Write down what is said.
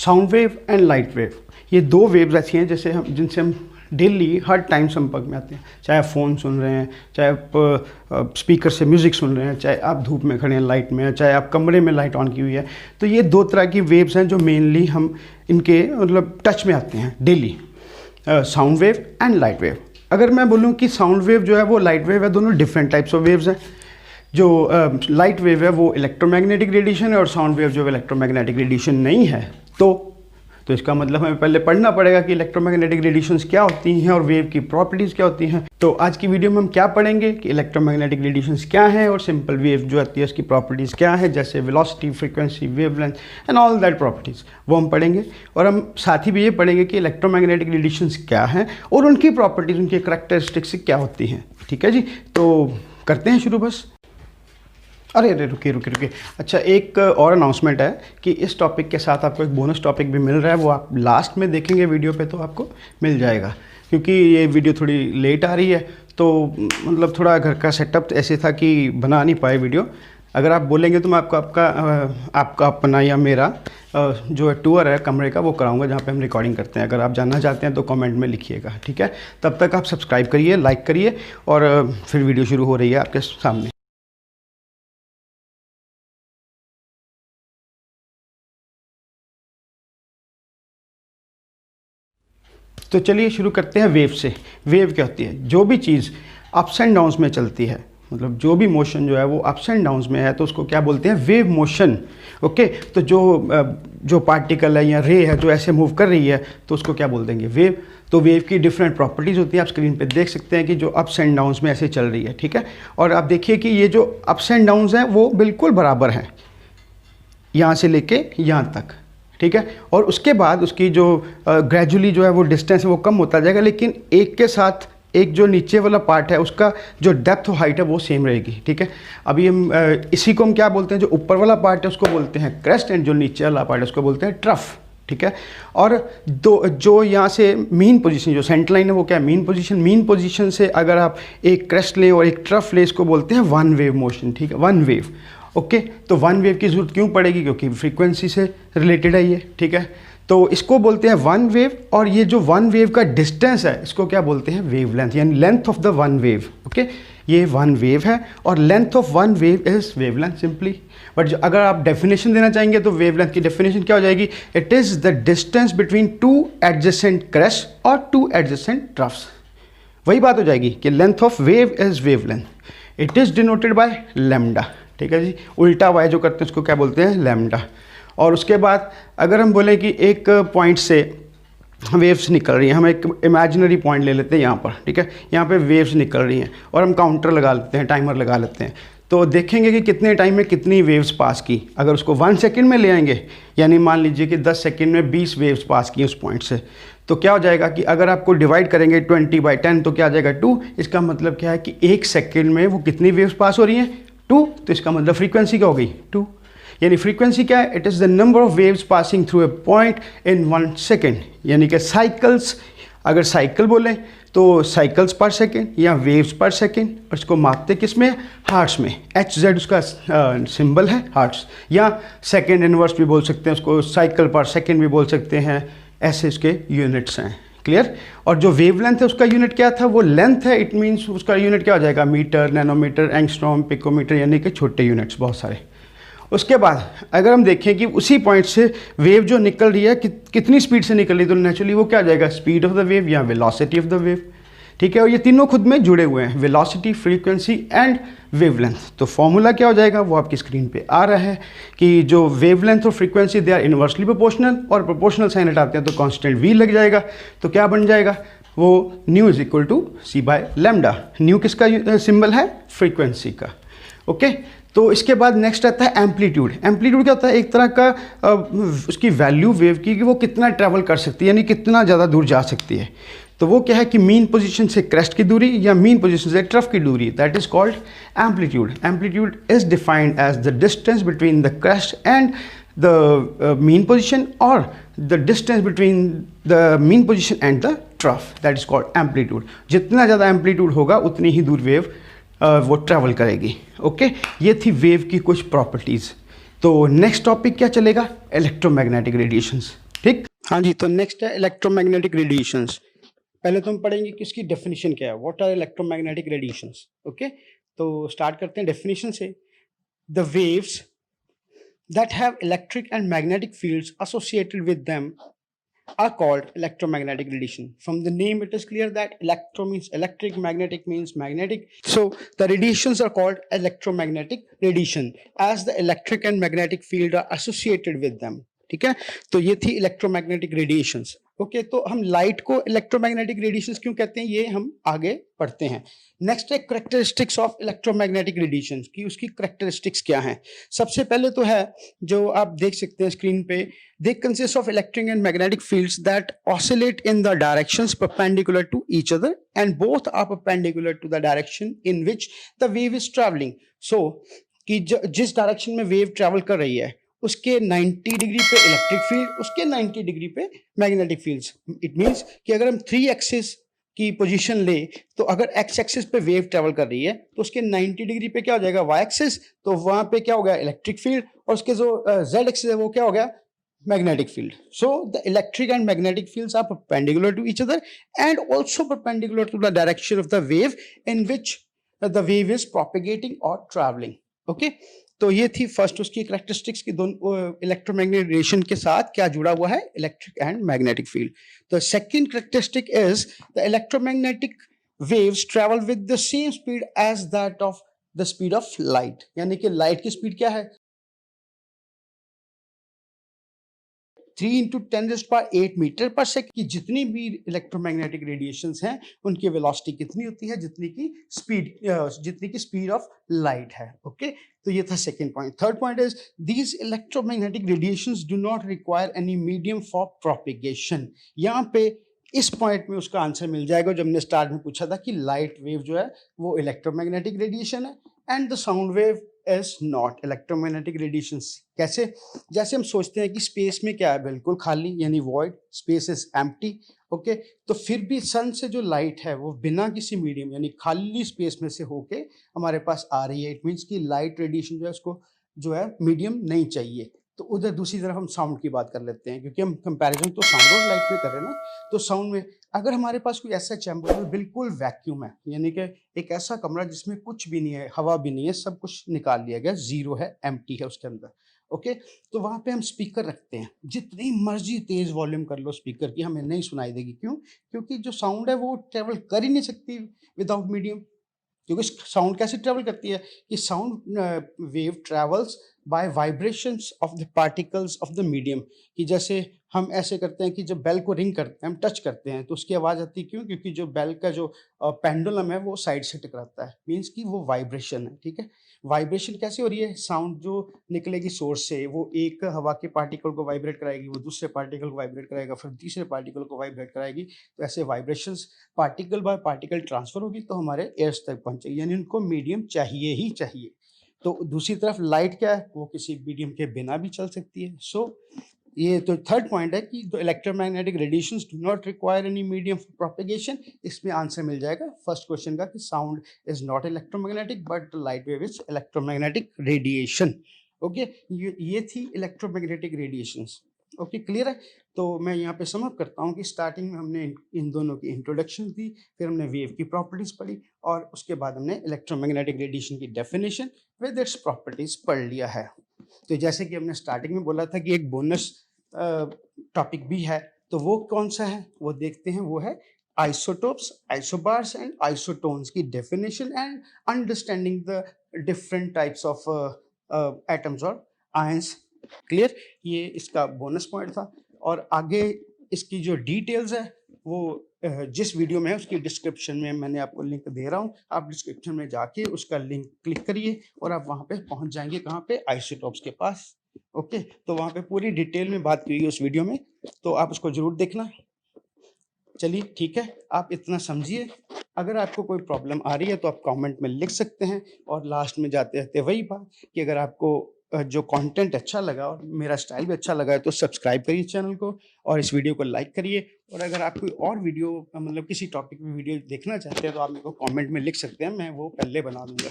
Sound wave and light wave, ये दो waves ऐसी हैं जैसे हम जिनसे हम डेली हर टाइम संपर्क में आते हैं। चाहे आप फ़ोन सुन रहे हैं, चाहे आप स्पीकर से म्यूज़िक सुन रहे हैं, चाहे आप धूप में खड़े हैं लाइट में, चाहे आप कमरे में लाइट ऑन की हुई है, तो ये दो तरह की वेव्स हैं जो मेनली हम इनके मतलब टच में आते हैं daily, sound wave and light wave. अगर मैं बोलूँ कि साउंड वेव जो है वो लाइट वेव है, दोनों डिफरेंट टाइप्स ऑफ वेव्स हैं। जो लाइट वेव है वो इलेक्ट्रोमैग्नेटिक रेडिएशन है और साउंड वेव जो इलेक्ट्रोमैग्नेटिक रेडिएशन नहीं है। तो इसका मतलब हमें पहले पढ़ना पड़ेगा कि इलेक्ट्रोमैग्नेटिक रेडिएशंस क्या होती हैं और वेव की प्रॉपर्टीज़ क्या होती हैं। तो आज की वीडियो में हम क्या पढ़ेंगे कि इलेक्ट्रोमैग्नेटिक रेडिएशंस क्या हैं और सिंपल वेव जो आती है उसकी प्रॉपर्टीज़ क्या है, जैसे velocity, frequency, wavelength and all that properties, वो हम पढ़ेंगे। और हम साथ ही भी ये पढ़ेंगे कि इलेक्ट्रोमैग्नेटिक रेडिएशंस क्या हैं और उनकी प्रॉपर्टीज़, उनकी करैक्टरिस्टिक्स क्या होती हैं। ठीक है जी, तो करते हैं शुरू बस। अरे रुकिए। अच्छा, एक और अनाउंसमेंट है कि इस टॉपिक के साथ आपको एक बोनस टॉपिक भी मिल रहा है, वो आप लास्ट में देखेंगे वीडियो पे तो आपको मिल जाएगा। क्योंकि ये वीडियो थोड़ी लेट आ रही है तो मतलब थोड़ा घर का सेटअप ऐसे था कि बना नहीं पाए वीडियो। अगर आप बोलेंगे तो मैं आपका अपना या मेरा जो टूर है कमरे का वो कराऊंगा जहाँ पे हम रिकॉर्डिंग करते हैं। अगर आप जानना चाहते हैं तो कमेंट में लिखिएगा, ठीक है। तब तक आप सब्सक्राइब करिए, लाइक करिए और फिर वीडियो शुरू हो रही है आपके सामने। तो चलिए शुरू करते हैं वेव से। वेव क्या होती है? जो भी चीज़ अप्स एंड डाउन्स में चलती है, मतलब जो भी मोशन जो है वो अप्स एंड डाउन्स में है तो उसको क्या बोलते हैं? Wave motion. ओके, तो जो पार्टिकल है या रे है जो ऐसे मूव कर रही है तो उसको क्या बोल देंगे? वेव। तो वेव की डिफरेंट प्रॉपर्टीज़ होती है, आप स्क्रीन पे देख सकते हैं कि जो अप्स एंड डाउन्स में ऐसे चल रही है, ठीक है। और आप देखिए कि ये जो अप्स एंड डाउन्स हैं वो बिल्कुल बराबर हैं, यहाँ से लेके यहाँ तक, ठीक है। और उसके बाद उसकी जो ग्रेजुअली जो है वो डिस्टेंस है वो कम होता जाएगा, लेकिन एक के साथ एक जो नीचे वाला पार्ट है उसका जो डेप्थ और हाइट है वो सेम रहेगी, ठीक है। अभी हम इसी को हम क्या बोलते हैं? जो ऊपर वाला पार्ट है उसको बोलते हैं क्रेस्ट एंड जो नीचे वाला पार्ट है उसको बोलते हैं ट्रफ, ठीक है। और जो यहाँ से मीन पोजीशन, जो सेंटर लाइन है वो क्या है? Mean position. मीन पोजीशन से अगर आप एक क्रेस्ट लें और एक ट्रफ लें, इसको बोलते हैं वन वेव मोशन, ठीक है, वन वेव। ओके, तो वन वेव की ज़रूरत क्यों पड़ेगी? क्योंकि फ्रीक्वेंसी से रिलेटेड है ये, ठीक है। तो इसको बोलते हैं वन वेव, और ये जो वन वेव का डिस्टेंस है इसको क्या बोलते हैं? वेवलेंथ, यानी length of the one wave. Okay, ये वन वेव है और length of one wave is wavelength simply. But अगर आप डेफिनेशन देना चाहेंगे तो वेवलेंथ की डेफिनेशन क्या हो जाएगी? It is the distance between two adjacent crest और टू एडजेसेंट ट्रफ्स। वही बात हो जाएगी कि length of wave is wavelength. It is denoted by lambda, ठीक है जी। उल्टा वाई जो करते हैं उसको क्या बोलते हैं? लैम्डा। और उसके बाद अगर हम बोलें कि एक पॉइंट से वेव्स निकल रही हैं, हम एक इमेजिनरी पॉइंट ले लेते हैं यहाँ पर, ठीक है। यहाँ पे वेव्स निकल रही हैं और हम काउंटर लगा लेते हैं, टाइमर लगा लेते हैं, तो देखेंगे कि कितने टाइम में कितनी वेव्स पास की। अगर उसको 1 सेकेंड में ले आएंगे, यानी मान लीजिए कि 10 सेकेंड में 20 वेव्स पास की उस पॉइंट से, तो क्या हो जाएगा कि अगर आपको डिवाइड करेंगे 20/10 तो क्या आ जाएगा? 2। इसका मतलब क्या है कि 1 सेकेंड में वो कितनी वेव्स पास हो रही हैं? 2। तो इसका मतलब फ्रीक्वेंसी क्या हो गई? 2। यानी फ्रीक्वेंसी क्या है? It is the number of waves passing through a point in 1 second, यानी कि साइकिल्स, अगर साइकिल बोलें तो साइकिल्स पर सेकेंड या वेव्स पर सेकेंड। और इसको मापते किस में? हार्ट्स में। HZ उसका सिंबल है, हार्ट्स। या सेकेंड इनवर्स भी बोल सकते हैं उसको, साइकिल पर सेकेंड भी बोल सकते हैं, ऐसे इसके यूनिट्स हैं। क्लियर? और जो वेवलेंथ है उसका यूनिट क्या था? वो लेंथ है। इट मीन्स उसका यूनिट क्या हो जाएगा? मीटर, नैनोमीटर, एंगस्ट्रॉम, पिकोमीटर, यानी कि छोटे यूनिट्स बहुत सारे। उसके बाद अगर हम देखें कि उसी पॉइंट से वेव जो निकल रही है कितनी स्पीड से निकल रही है, तो नेचुरली वो क्या आ जाएगा? स्पीड ऑफ द वेव या वेलोसिटी ऑफ द वेव, ठीक है। और ये तीनों खुद में जुड़े हुए हैं, वेलोसिटी, फ्रीक्वेंसी एंड वेवलेंथ। तो फॉर्मूला क्या हो जाएगा? वो आपकी स्क्रीन पे आ रहा है कि जो वेवलेंथ और frequency they are inversely proportional, और प्रोपोर्शनल साइन हटाते हैं तो कांस्टेंट v लग जाएगा। तो क्या बन जाएगा? वो nu is equal to c/λ। Nu किसका सिंबल है? फ्रीक्वेंसी का। ओके, तो इसके बाद नेक्स्ट आता है एम्पलीट्यूड। एम्पलीट्यूड क्या होता है? एक तरह का उसकी वैल्यू वेव की कि वो कितना ट्रैवल कर सकती है, यानी कितना ज़्यादा दूर जा सकती है। तो वो क्या है कि मीन पोजीशन से क्रेस्ट की दूरी या मीन पोजीशन से ट्रफ की दूरी, that is called amplitude. Amplitude is defined as the distance between the crest and the mean position और the distance between the mean position and the trough, that is called amplitude. जितना ज़्यादा amplitude होगा उतनी ही दूर wave वो travel करेगी। Okay, ये थी वेव की कुछ प्रॉपर्टीज़। तो नेक्स्ट टॉपिक क्या चलेगा? Electromagnetic radiations. ठीक। हाँ जी, तो नेक्स्ट है इलेक्ट्रोमैग्नेटिक रेडिएशंस। पहले तो हम पढ़ेंगे कि इसकी डेफिनेशन क्या है, what are electromagnetic radiations. Okay, तो स्टार्ट करते हैं डेफिनेशन से। The waves that have electric and magnetic fields associated with them are called electromagnetic radiation. From the name, it is clear that electro means electric, magnetic means magnetic. So the radiations are called electromagnetic radiation as the electric and magnetic field are associated with them. ठीक है, तो ये थी electromagnetic radiations. Okay, तो हम light को electromagnetic radiations क्यों कहते हैं, ये हम आगे पढ़ते हैं। नेक्स्ट है करेक्टरिस्टिक्स ऑफ इलेक्ट्रोमैग्नेटिक रेडिएशंस की उसकी करेक्टरिस्टिक्स क्या हैं। सबसे पहले तो है जो आप देख सकते हैं स्क्रीन पे, they consist of electric and magnetic fields that oscillate in the directions perpendicular to each other and both are perpendicular to the direction in which the wave is traveling. So कि जिस direction में wave travel कर रही है उसके 90 degree पे electric field, उसके 90 degree पे मैग्नेटिक फील्ड्स। इट मींस कि अगर हम 3 एक्सिस की पोजीशन ले तो अगर एक्स एक्सिस पे वेव ट्रैवल कर रही है तो उसके 90 डिग्री पे क्या हो जाएगा, वाई एक्सिस, तो वहां पे क्या हो गया, इलेक्ट्रिक फील्ड, और उसके जो जेड एक्सिस है वो क्या हो गया, magnetic field. So the electric and magnetic fields are perpendicular to each other and also perpendicular to the direction of the wave in which the wave is propagating or traveling. Okay, तो ये थी first उसकी characteristics की दोनों electromagnetic radiation के साथ क्या जुड़ा हुआ है, इलेक्ट्रिक एंड मैग्नेटिक फील्ड। तो second characteristic is the electromagnetic waves travel with the same speed as that of the speed of light, यानी कि लाइट की स्पीड क्या है, 3 into 10⁸ मीटर पर सेकंड की जितनी भी इलेक्ट्रोमैग्नेटिक रेडिएशंस हैं उनकी वेलोसिटी कितनी होती है, जितनी की स्पीड ऑफ लाइट है। ओके, तो ये था second point. Third point is these electromagnetic radiations do not require any medium for propagation. यहाँ पे इस पॉइंट में उसका आंसर मिल जाएगा जो हमने स्टार्ट में पूछा था कि लाइट वेव जो है वो इलेक्ट्रोमैग्नेटिक रेडिएशन है and the sound wave is not electromagnetic radiations. कैसे, जैसे हम सोचते हैं कि स्पेस में क्या है, बिल्कुल खाली यानी void, space is empty. Okay, तो फिर भी सन से जो लाइट है वो बिना किसी मीडियम यानी खाली स्पेस में से होके हमारे पास आ रही है। इट मीन्स कि लाइट रेडिएशन जो है उसको जो है मीडियम नहीं चाहिए। तो उधर दूसरी तरफ हम साउंड की बात कर लेते हैं क्योंकि हम कंपैरिजन तो साउंड और लाइट में कर रहे हैं ना। तो साउंड में अगर हमारे पास कोई ऐसा चैम्बर है बिल्कुल वैक्यूम है, यानी कि एक ऐसा कमरा जिसमें कुछ भी नहीं है, हवा भी नहीं है, सब कुछ निकाल लिया गया, जीरो है, एम्प्टी है उसके अंदर। ओके, तो वहां पे हम स्पीकर रखते हैं, जितनी मर्जी तेज वॉल्यूम कर लो स्पीकर की, हमें नहीं सुनाई देगी। क्यों? क्योंकि जो साउंड है वो ट्रेवल कर ही नहीं सकती विदाउट मीडियम। क्योंकि साउंड कैसे ट्रेवल करती है कि sound wave travels by vibrations of the particles of the medium. कि जैसे हम ऐसे करते हैं कि जब बेल को रिंग करते हैं, हम टच करते हैं तो उसकी आवाज़ आती है। क्यों? क्योंकि जो बेल का जो पेंडुलम है वो साइड से टकराता है, मीन्स कि वो वाइब्रेशन है। ठीक है, वाइब्रेशन कैसे हो रही है, साउंड जो निकलेगी सोर्स से वो एक हवा के पार्टिकल को वाइब्रेट कराएगी, वो दूसरे पार्टिकल को वाइब्रेट कराएगा, फिर तीसरे पार्टिकल को वाइब्रेट कराएगी। तो ऐसे vibrations particle by particle transfer होगी तो हमारे एयर्स तक पहुंचेगी, यानी उनको मीडियम चाहिए ही चाहिए। तो दूसरी तरफ लाइट क्या है, वो किसी मीडियम के बिना भी चल सकती है। सो ये तो थर्ड पॉइंट है कि the electromagnetic radiations do not require any medium for propagation. इसमें आंसर मिल जाएगा फर्स्ट क्वेश्चन का कि sound is not electromagnetic but light wave is electromagnetic radiation. Okay, ये थी इलेक्ट्रोमैग्नेटिक रेडिएशंस। ओके, क्लियर है। तो मैं यहाँ पे समअप करता हूँ कि स्टार्टिंग में हमने इन दोनों की इंट्रोडक्शन दी, फिर हमने वेव की प्रॉपर्टीज पढ़ी और उसके बाद हमने इलेक्ट्रोमैग्नेटिक रेडिएशन की डेफिनेशन विद इट्स प्रॉपर्टीज पढ़ लिया है। तो जैसे कि हमने स्टार्टिंग में बोला था कि एक बोनस टॉपिक भी है, तो वो कौन सा है वो देखते हैं। वो है आइसोटोप्स, आइसोबार्स एंड आइसोटोन्स की definition and understanding the different types of atoms और आयंस। क्लियर, ये इसका बोनस पॉइंट था। और आगे इसकी जो डिटेल्स है वो जिस वीडियो में है उसकी डिस्क्रिप्शन में मैंने आपको लिंक दे रहा हूँ, आप डिस्क्रिप्शन में जाके उसका लिंक क्लिक करिए और आप वहाँ पे पहुँच जाएंगे। कहाँ पे? आइसोटोप्स के पास। ओके, तो वहाँ पे पूरी डिटेल में बात की हुई है उस वीडियो में, तो आप उसको जरूर देखना। चलिए ठीक है, आप इतना समझिए। अगर आपको कोई प्रॉब्लम आ रही है तो आप कमेंट में लिख सकते हैं। और लास्ट में जाते जाते वही बात कि अगर आपको जो कंटेंट अच्छा लगा और मेरा स्टाइल भी अच्छा लगा है तो सब्सक्राइब करिए चैनल को और इस वीडियो को लाइक करिए। और अगर आप कोई और वीडियो मतलब किसी टॉपिक में वीडियो देखना चाहते हैं तो आप मेरे को कमेंट में लिख सकते हैं, मैं वो पहले बना दूंगा।